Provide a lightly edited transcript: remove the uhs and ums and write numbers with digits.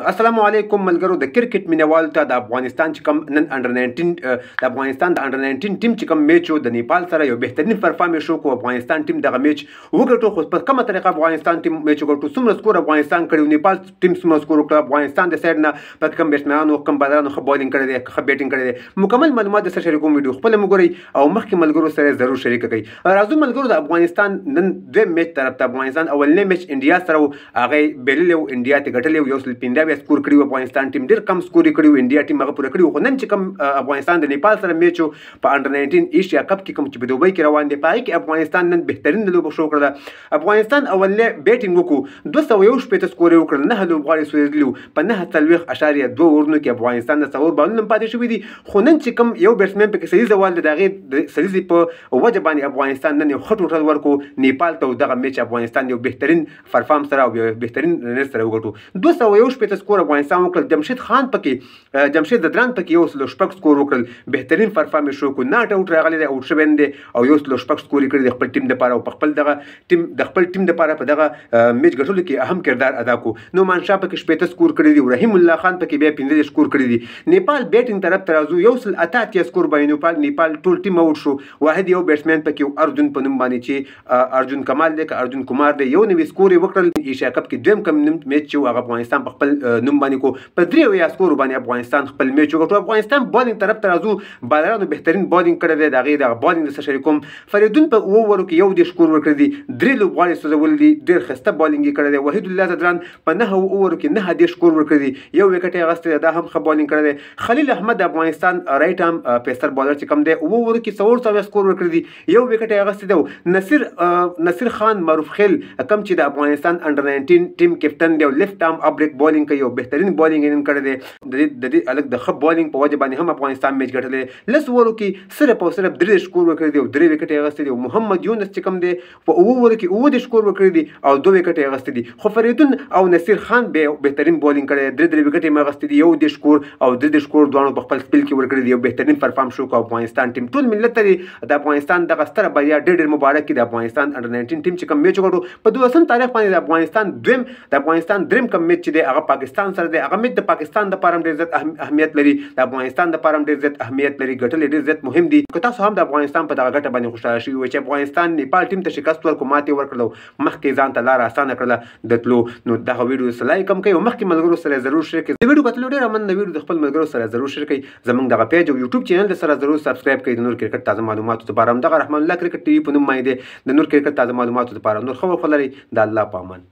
السلام علیکم ملګرو د کرکټ مینوالو ته د افغانستان چې کوم نن انډر 19 د افغانستان د انډر 19 ټیم چې کوم میچ د نیپال سره یو بهترین پرفارمنس شو کو افغانستان ټیم دغه میچ وګټو خو په کومه طریقه افغانستان ټیم میچ وګټو څومره سکور افغانستان کړی نیپال ټیم څومره سکور وکړ افغانستان د سایډ نه په کوم بیټسمنانو کوم بالرانو خو بولینګ کړی دی خو بیټینګ کړی دی مکمل معلومات سره شریکوم ویډیو خپل مګورئ او مخکې ملګرو سره ضرور شریک کړئ راځو ملګرو د افغانستان نن دوه میچ طرف ته افغانستان اولنی میچ انډیا سره هغه بیللو انډیا ته ګټلې یو سل 15 سکور کړی افغانستان ټیم ډیر کم سکور کړی انډیا ټیم هغه پوره کړی خو نن چې کوم افغانستان د نیپال سره میچ په انډر 19 ایشیا کپ کې کوم چې په دوبۍ کې روان دی پای کې افغانستان نن بهترین لوبه شو کړه افغانستان اولنی بیټینګ وکړو 201 سکور وکړل نه لوبغاړي سویدلو په 9.2 ورنو کې افغانستان د څور بالونو پاتې شوی دي خو نن چې کوم یو بیټسمن په کې صحیح زوال دغه سریزي په وجه باندې افغانستان نن یو خټ ټوټل ورکو نیپال ته دغه میچ افغانستان یو بهترین پرفارم سره او بهترین رنز سره وګټو 201 سکور افغانستان وکړل جمشید خان پکې جمشید ددران پکې یو سل شپږ سکور وکړل بهترین پرفارمنس شو کو ناټ اوټ راغلی دی اوټ شوی دی او یو سل شپږ سکور کړی د خپل ټیم لپاره او خپل دغه ټیم د خپل ټیم لپاره په دغه میچ ګټلو کې اهم کردار ادا کو نو مانشا پکې شپږ سکور کړی دی رحیم الله خان پکې بیا 15 سکور کړی دی نیپال بیټینګ طرف ترازو یو سل 88 سکور باندې نیپال ټول ټیم اوټ شو واحد یو بیټسمن پکې ارجن په نوم باندې چې ارجن کمال دی که ارجن کمار دی یو نوې سکور وکړل ایشیا کپ کې دویم کم میچ چې هغه افغانستان په خپل نوم باندې کو په دریو یا سکور باندې افغانستان خپل میچ وکړو افغانستان بالینګ طرف ته راځو بالرانو بهترین بالینګ کړی دی دغه د بالینګ سره شریکوم فریدون په اوورو کې یو د سکور ورکړی دی درې لوبغاړي سوزول دي ډېر خسته بالینګ کړی دی وحید الله زدران په 9 اوورو کې 9 د سکور ورکړی دی یو وکټ یې غسته دا هم ښه بالینګ کړی دی خلیل احمد افغانستان رائټ ارم پیسر بالر چې کوم دی اوورو کې 400 سکور ورکړی دی یو وکټ یې غسته دی نصیر خان معروف خیل کم چې د افغانستان انډر 19 ټیم کپټن دی لیفت ارم ابریک بالینګ کوي یو بهترین بالینګ یې کړی دی د دې الګ د خپ بالینګ په وجه باندې هم افغانستان میچ ګټلې لس اوورو کې صرف او صرف 3 سکور ورکړي دي او 3 وکټ یې غستې دي محمد یونس چې کوم دی په اوورو کې 2 سکور ورکړي دي او 2 وکټ یې غستې دي خو فریدون او نصیر خان به بهترین بالینګ کړي 3 وکټ یې غستې دي یو د سکور او 3 سکور دوه په خپل سپیل کې ورکړي دي یو بهترین پرفارم شو کو افغانستان ټیم ټول ملت لري د افغانستان د غستره بریا ډېر مبارک دی د افغانستان انډر 19 ټیم چې کوم میچ وکړو په 2 تاریخ باندې د افغانستان دریم کوم میچ دی هغه پاکستان سره دی هغه میچ د پاکستان د پاره ډېر زیات اهمیت لري د افغانستان د پاره ډېر زیات اهمیت لري ګټل ډېر زیات مهم دي که تاسو هم د افغانستان په دغه ګټه باندې خوشاله شئ چې افغانستان نیپال ټیم ته شکست ورکړو ماتې ورکړو مخکې ځان ته لار اسانه کړله د تلو نو دغه ویډیو سره لایک هم کړئ او مخکې ملګرو سره ضرور شیر کړئ د ویډیو کتلو ډېر امن د ویډیو د خپل ملګرو سره ضرور شیر کړئ زموږ دغه پیج او یوټیوب چینل سره ضرور سبسکرایب کړئ د نور کرکټ تازه معلوماتو لپاره هم دغه رحمان الله کرکټ ټي وي په نوم باندې د نور کرکټ تازه معلوماتو لپاره نور خبر خلري د الله په امان